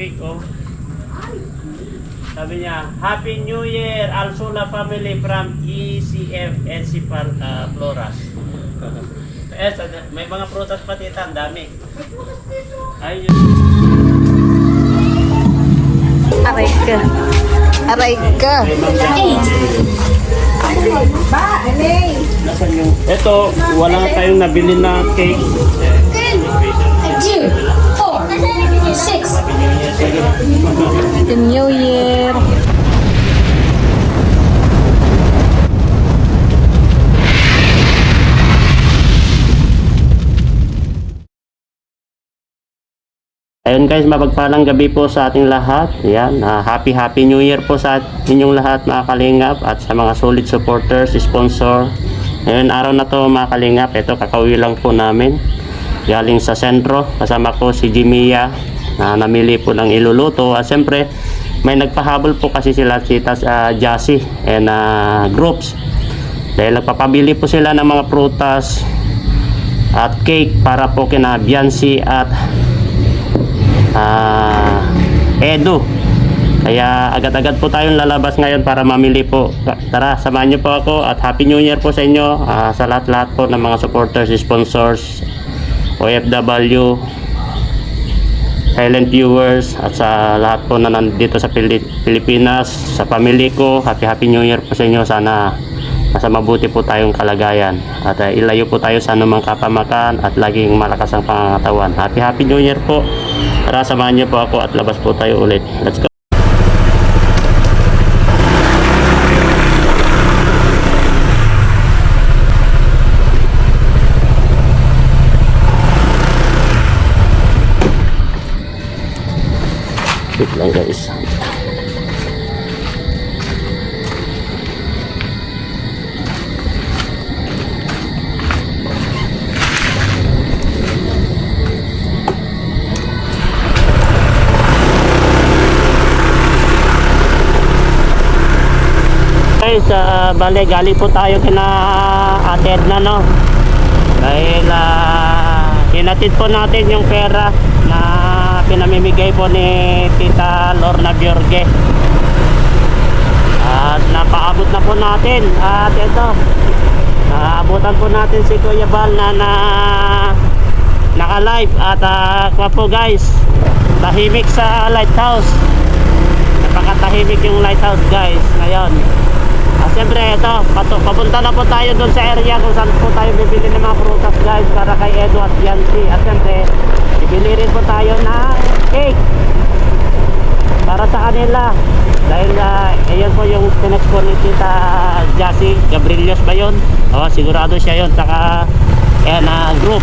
cake, oh. Sabi niya, Happy New Year, Alsula family from ECF Encipal Floras. May mga prutas pa tita, ang dami. Ayun. Aray ka. Aray ka. Nasaan yung... Ito, wala tayong nabili na cake. 2, 4, 6. Happy New Year. Ayun guys, mapagpalang gabi po sa ating lahat. Yan, happy New Year po sa inyong lahat mga kalingap at sa mga solid supporters, sponsor. Ngayon araw na to mga kalingap, ito kakauwi lang po namin. Galing sa sentro, kasama ko si Jimia na namili po ng iluluto. At siyempre, may nagpahabol po kasi sila si Jassy and groups. Dahil nagpapabili po sila ng mga prutas at cake para po kina Biancy at Edu. Kaya agad-agad po tayong lalabas ngayon para mamili po. Tara, samahan niyo po ako at Happy New Year po sa inyo, sa lahat-lahat po ng mga supporters, sponsors, OFW, silent viewers at sa lahat po na nandito sa Pilipinas, sa pamilya ko. Happy New Year po sa inyo. Sana nasa mabuti po tayong kalagayan at ilayo po tayo sa anumang kapamakan at laging malakas ang pangangatawan. Happy New Year po. Tara, samahan niyo po ako at labas po tayo ulit. Let's go. Wait lang guys. Guys, bale galing po tayo kina Ate Edna, no? Dahil hinatid po natin yung pera na pinamimigay po ni Tita Lorna Biorge. At napaabot na po natin. At ito, naabutan po natin si Kuya Bal na naka-live. At kwa po guys, tahimik sa lighthouse. Napakatahimik yung lighthouse guys ngayon. Siyempre ito, papunta na po tayo doon sa area kung saan po tayo bibili ng mga prutas guys para kay Edu at Biancy. At siyempre, bibili rin po tayo na cake para sa kanila. Dahil ayun po yung pinex-po ni Tita Jassy Gabrielios ba yun? O, sigurado siya yun. Saka group.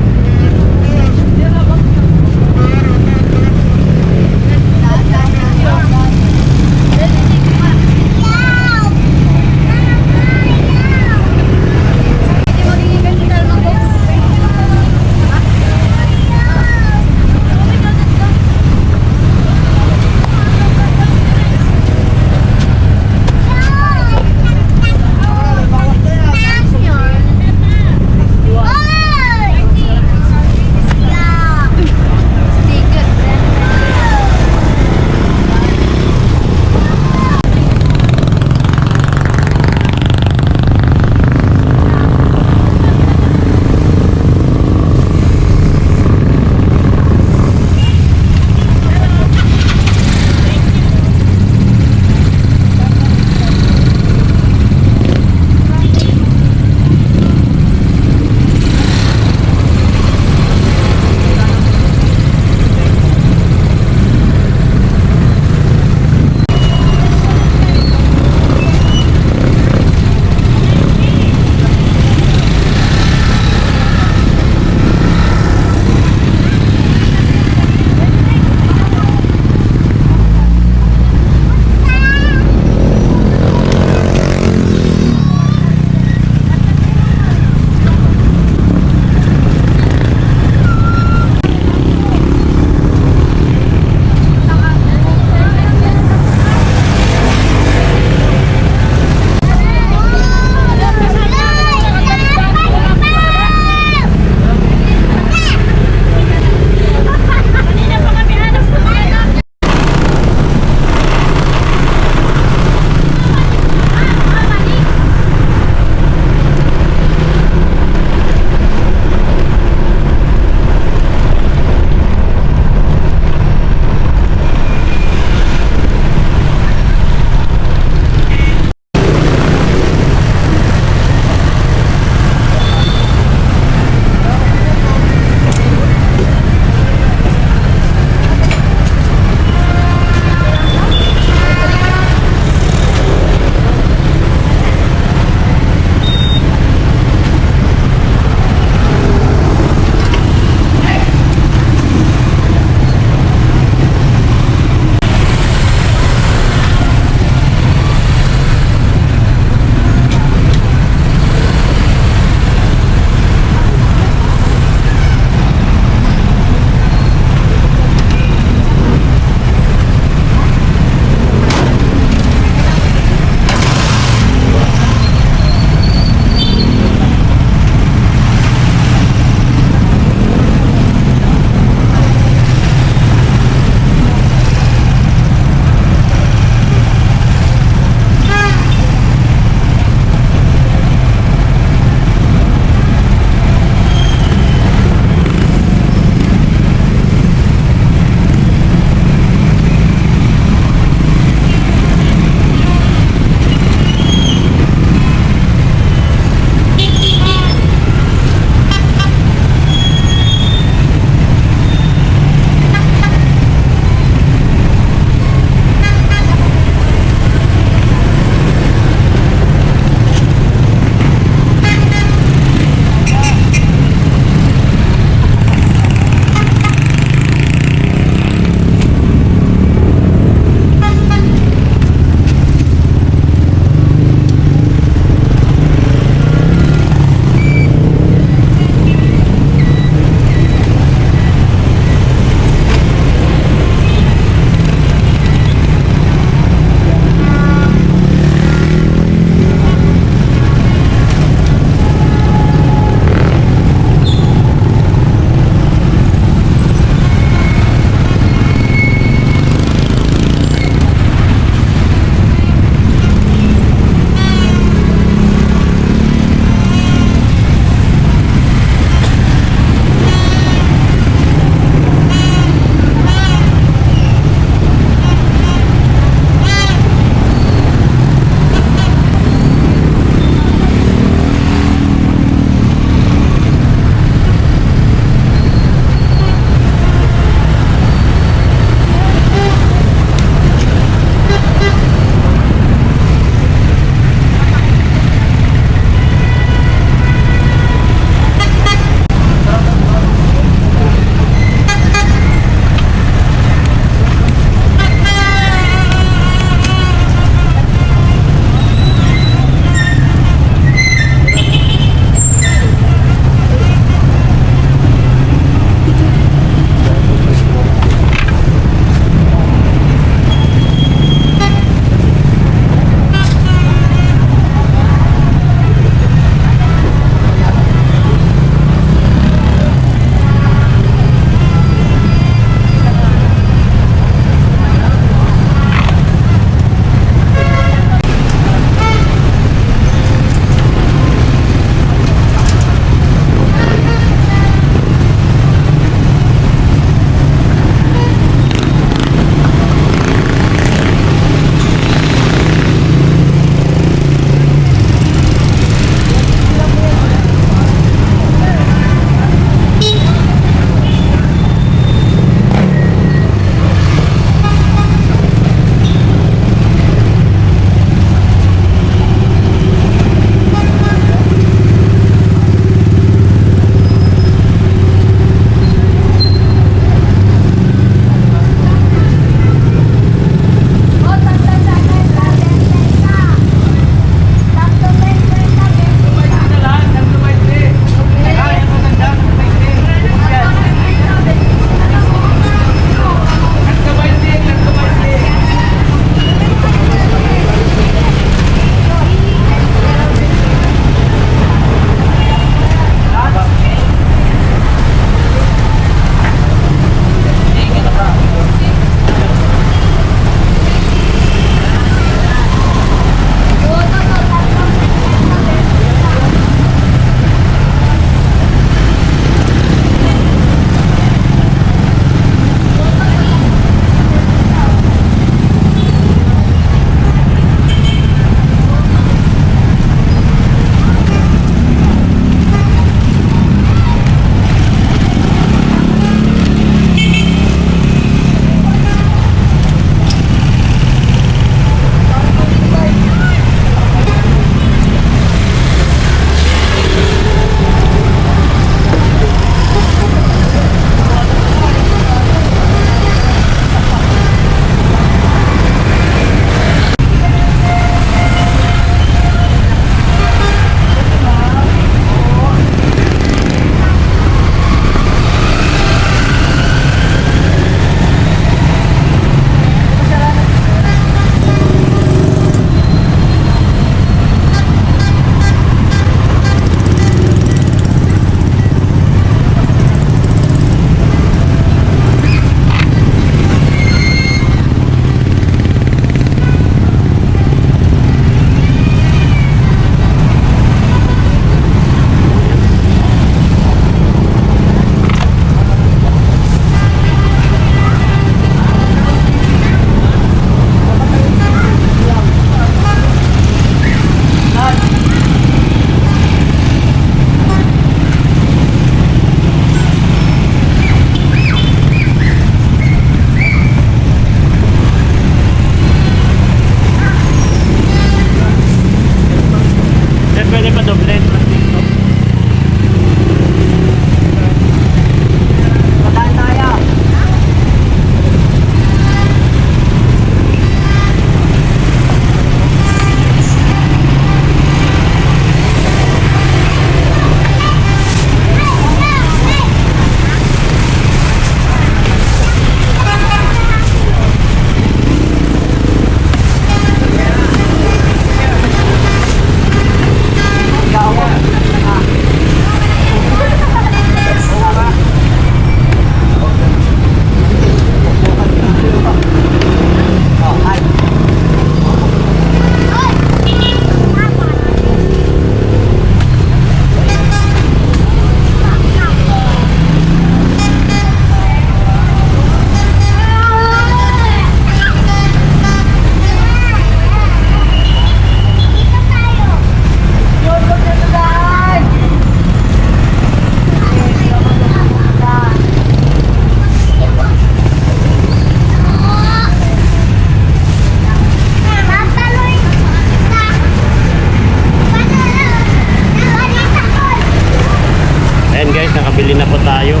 bili na po tayo.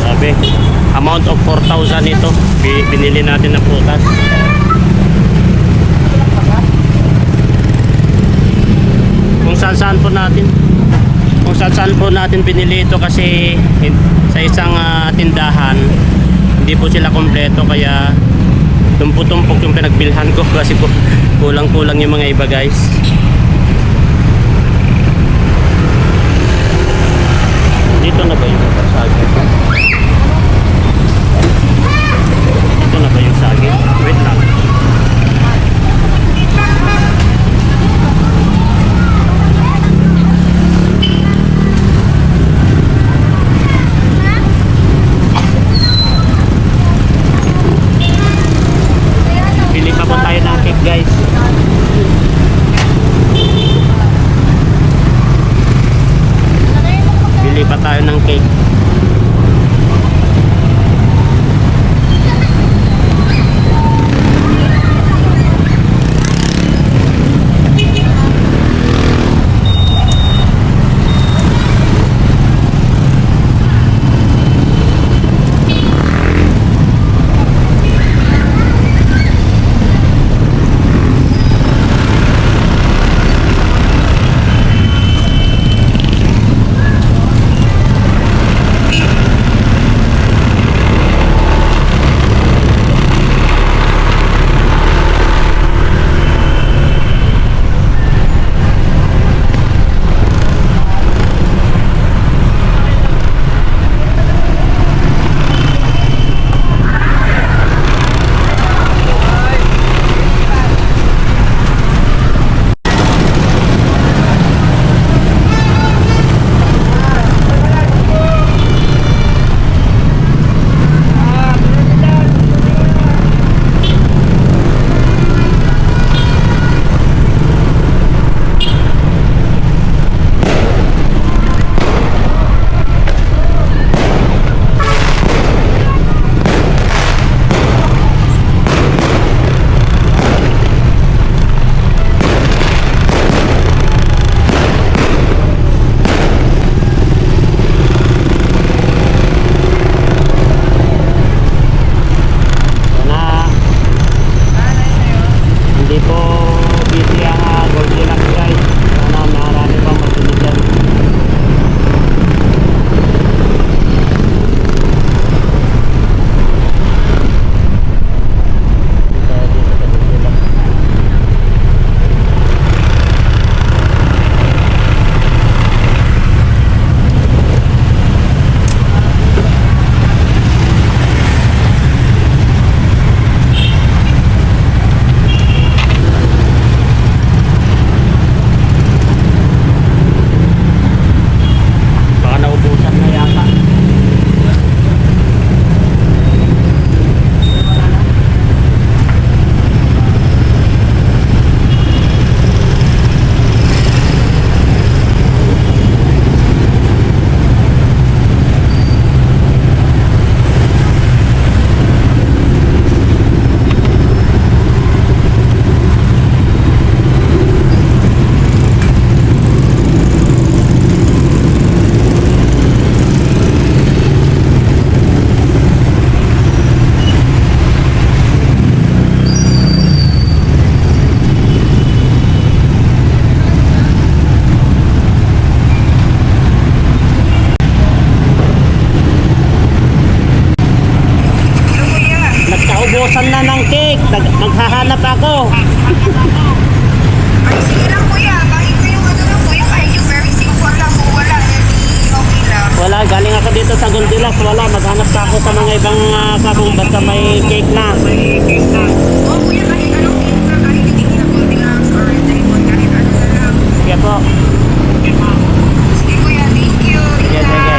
Sabi, amount of 4,000 ito. Binili natin na prutas. Kung saan po natin binili ito kasi sa isang tindahan hindi po sila kompleto, kaya tumpo-tumpok yung pinagbilhan ko kasi kulang-kulang yung mga iba, guys. Dito na ba yung saging? Dito na ba yung saging? Wait lang. Pili pa po tayo ng cake, guys. Pili pa tayo ng cake. Naubusan na ng cake. Maghahanap ako. Ay, sige lang kuya. Bakit ko yung ano lang kuya? Kahit yung very simple lang. Kung wala, okay lang. Wala, galing ako dito sa Goldilocks. Wala, maghanap pa ako sa mga ibang kakong basta may cake na. Oo kuya, kahit anong cake na. Kahit hindi na Goldilocks or Diamond. Kahit ano na lang. Sige po. Sige kuya, thank you. Sige, sige.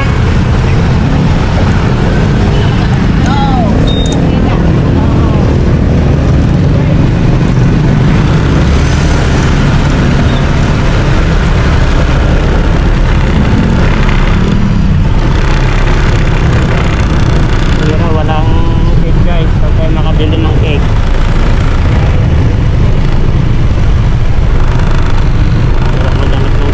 Pero walang cake, guys. Pag tayo makabili ng cake. Hirap maghanap ng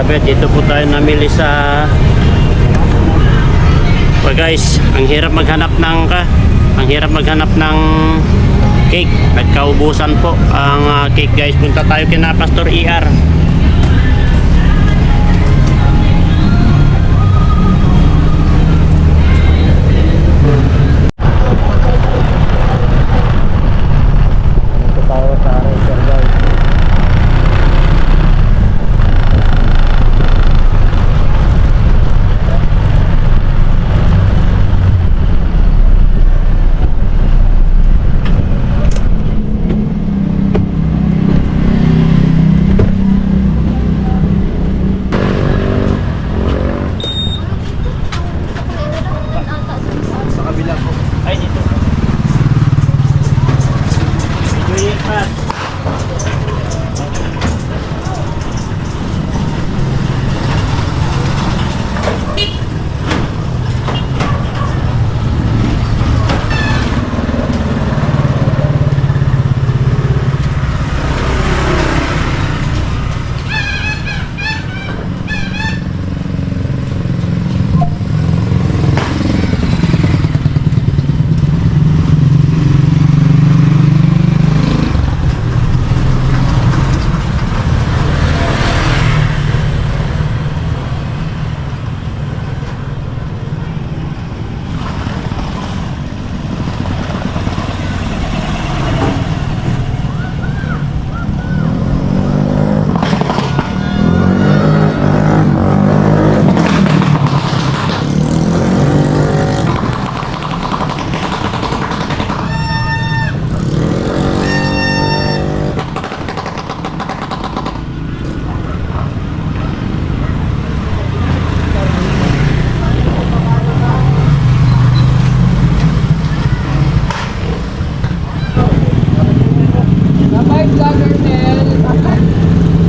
Elizabeth. Dito po tayo namili sa... So guys, ang hirap maghanap ng cake. Nagkaubusan po ang cake guys. Punta tayo kina Pastor ER. Punta tayo sa Racer guys. Ay, dito. Medyo ikat.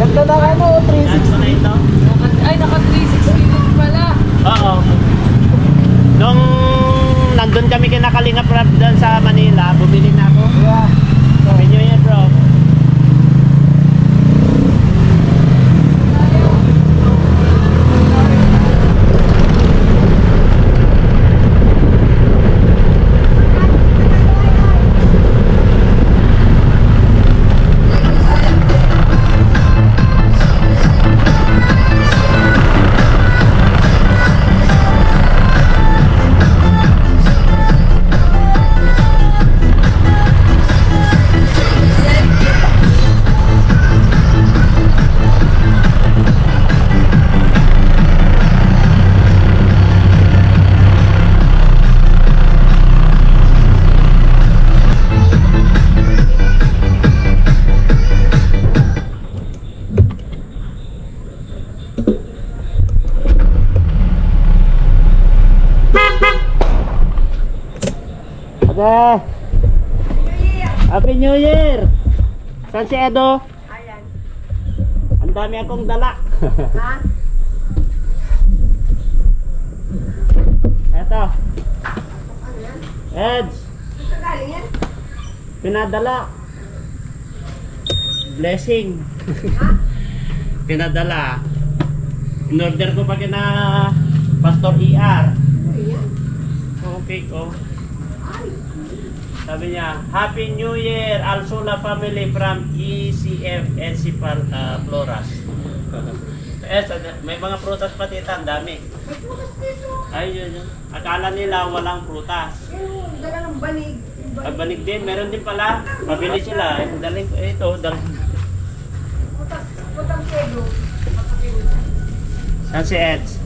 Ganda na ano, 360. Ano na ito? Ay, naka 360 pala. Oo. Nung nandun kami kinakalinga prab doon sa Manila, bumili na ako. Yeah. Happy New Year, bro. Okay. Happy New Year! Saan si Edo? Ayan. Ang dami akong dala. Ha? Eto. Ano yan? Eds. Gusto galing yan? Pinadala. Blessing. Pinadala. In-order ko pa kina Pastor ER. Ano yan? Okay, oh. Sabi niya, Happy New Year, Alsula family from ECF Encipal Floras. May mga prutas pa tita, ang dami. May putas dito. Ay, yun. Akala nila walang prutas. Yung dala ng banig. Yung Ay, banig din, meron din pala. Pabili sila. Daling ko ito, daling. Putang kelo. Saan si Eds?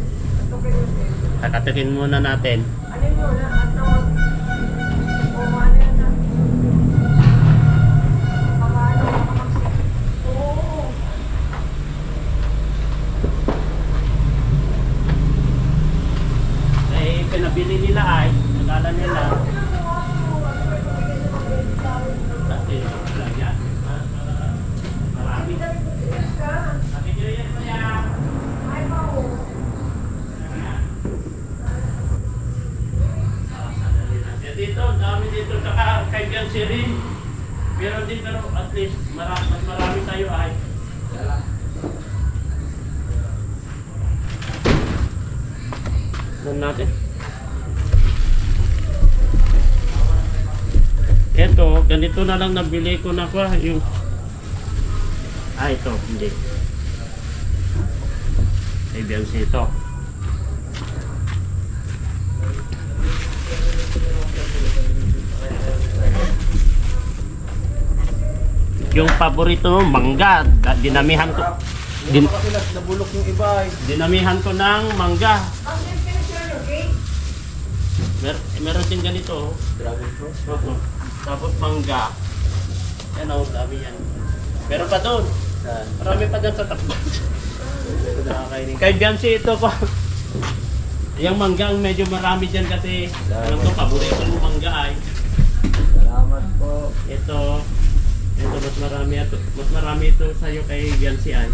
Kakatukin muna natin. Ano yun? At tawag. O ano yun na? Paano? Oo. Eh, pinabili nila ay. Akala nila. Kasi, lang yan. Marami. Happy New Year, kuya. Dito, dami dito sa kaibigan si Rin. Pero dito, at least, mas marami tayo ay. Doon natin. Eto, ganito na lang nabili ko na kwa yung ito, hindi. Ibiansi ito. Yung paborito mo, mangga. Dinamihan ko. Kasi nabulok yung iba eh. Dinamihan ko ng mangga. Meron din ganito. Dragon fruit. Oo. Tapos mangga. Yan o, dami yan. Meron pa doon. Saan? Marami pa dyan sa takbo. Ito nakakainin. Kay Biancy ito ko. Yung mangga ang medyo marami dyan kasi alam ko paborito mo mangga ay. Salamat po. Ito mas marami ito sa iyo kay Biancy ay.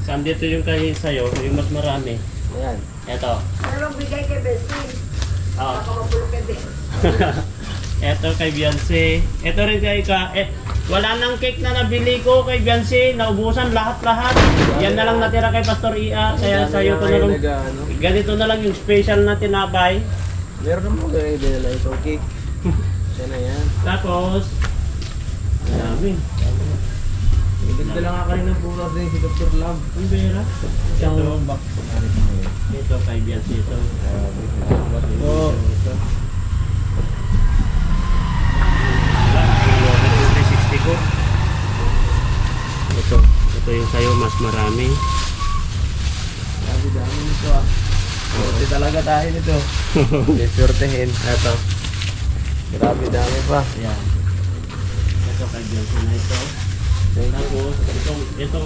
Saan dito yung kay sa'yo, yung mas marami. Ayan. Ito. Anong bigay kay Bessie? Oh. Baka mapulog ka din. Ito kay Biancy. Ito rin kay wala nang cake na nabili ko kay Biancy. Naubusan lahat-lahat. Yan na lang natira kay Pastor Ia. Kaya sa'yo ko na lang. Ganito na lang yung special na tinapay. Meron naman ko yung dinala ito. Cake. Siya na yan. Tapos, dami. Ibigda lang ako rin ng pura din si Dr. Love. Ang bera. Ito, back. ito kay Biancy ito. Oh. 360 ko. Ito yung sa'yo mas marami. Dami nito ah. Swerte talaga tayo nito. Hindi swertehin. Ito. Grabe dami pa. Ayan. Ito kay Biancy na ito. Tapos, ito.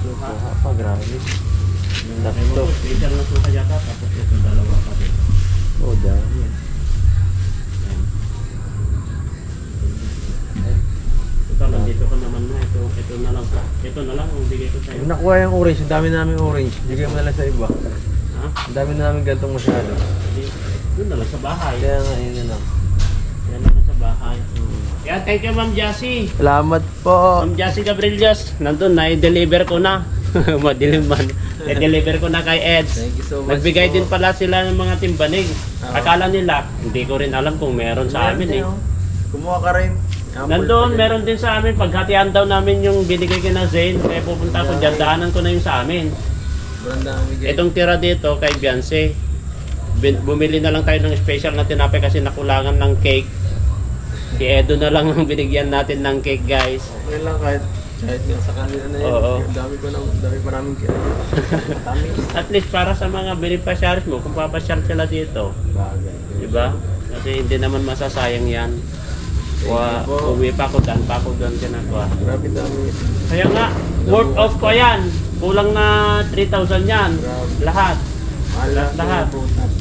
Suka pa, grabe. Yung laki mo, special na suka yata. Tapos ito dalawa pa dito. Oh, dami. Ayan. Ito, nandito ka naman na. Ito na lang. Ito na lang ang bigay ko sa'yo. Yung nakuha yung orange, ang dami namin orange. Bigay mo na lang sa iba. Ha? Ang dami namin gantong masyado. Doon na lang sa bahay. Kaya nga, yun na lang. Yan na lang sa bahay. Yan, thank you Ma'am Jassy. Salamat po. Ma'am Jassy Gabrielias, nandun na, i-deliver ko na. Madilim man. I-deliver ko na kay Eds. Thank you so much Nagbigay po. din pala sila ng mga timbanig. Akala nila, hindi ko rin alam kung meron sa amin eh. Kumuha ka rin. Nandun, meron din sa amin. Paghatian daw namin yung binigay kay na Zane. Kaya pupunta ko dyan, daanan ko na yung sa amin. Sobrang dami guys. Itong tira dito kay Biancy. Bumili na lang tayo ng special na tinapay kasi nakulangan ng cake. Si Edo na lang ang binigyan natin ng cake guys. Okay lang kahit nga sa kanila na yun. Oo. Dami maraming kaya. Dami. At least para sa mga beneficiaries mo, kung papasyal sila dito. Bagay. Diba? Kasi hindi naman masasayang yan. Thank you po. Uwi pa ako doon kinagawa. Grabe dami. Kaya nga, worth of pa yan. Kulang na 3,000 yan. Grabe. Lahat. Mahal Lahat. prutas.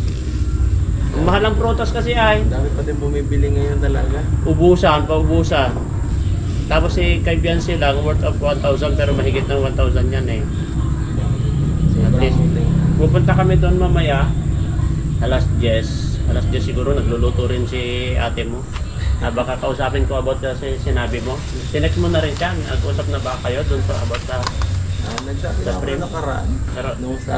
Ang mahal ang prutas kasi ay Dami pa din bumibili ngayon talaga. paubusan. Tapos si kay Biancy lang, worth of 1,000 pero mahigit ng 1,000 yan eh. At least, pupunta kami doon mamaya. Alas 10 siguro nagluluto rin si ate mo. Baka kausapin ko about kasi sinabi mo. Tinext mo na rin siya. Nag-usap na ba kayo doon sa about sa Nagsabi Sa na ako frame. nakaraan. pero Nung sa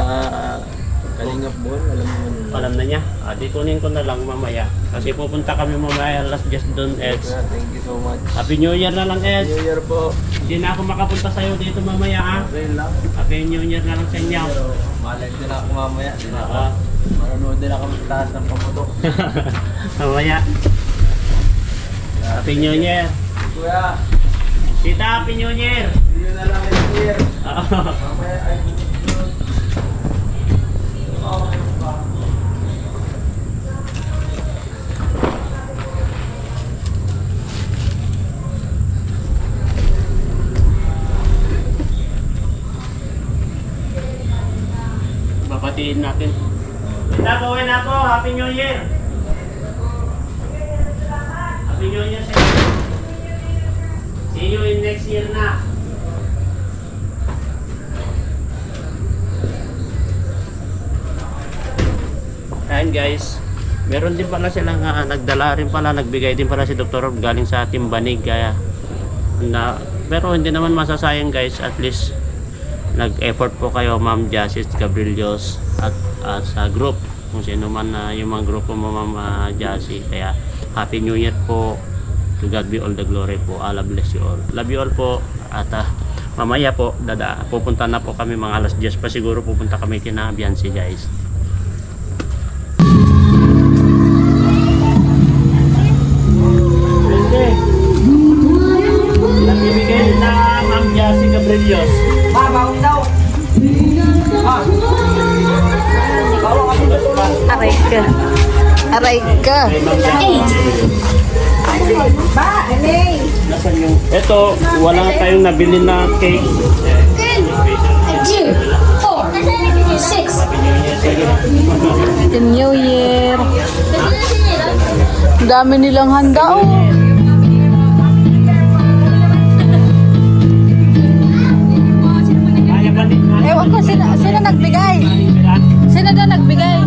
Kalingap Ball, alam mo naman. alam na niya. Di kunin ko na lang mamaya. Kasi pupunta kami mamaya alas 10 doon, Eds. Thank you so much. Happy New Year na lang, Eds. New Year po. Hindi na ako makapunta sa'yo dito mamaya, ha? Okay lang. Happy New Year na lang sa inyo. Pero malag din ako mamaya. Oo. Marunod din ako magtaas ng pamutok. Mamaya. Happy New Year. Kuya, Tita, Happy New Year. see you na lang next year. Oo. Mamaya ay Babatiin natin. Tita, pauwi na ako. Happy New Year. Happy New Year sa inyo. See you in next year na. Ayan guys, meron din pala silang nagdala rin pala, nagbigay din pala si Dr. Rob galing sa Timbanig kaya pero hindi naman masasayang guys, at least nag-effort po kayo, Ma'am Jasis Gabrielios, at sa group, kung sino man yung mga grupo mo, Ma'am Jassy. Kaya Happy New Year po. To God be all the glory po. Allah bless you all. Love you all po. At mamaya po, pupunta na po kami mga alas 10 pa siguro, pupunta kami kina Biancy, guys. Nagbibigay na Ma'am Jassy Gabrielios. Aray ka. Aray ka. Kay Ma'am Jassy. Nasaan yung... Ito, wala tayong nabili na cake. 2, 4, 6. Happy New Year. Dami nilang handa, oh. Kaya ba ni... Ewan ko, sino nagbigay? Sino na nagbigay?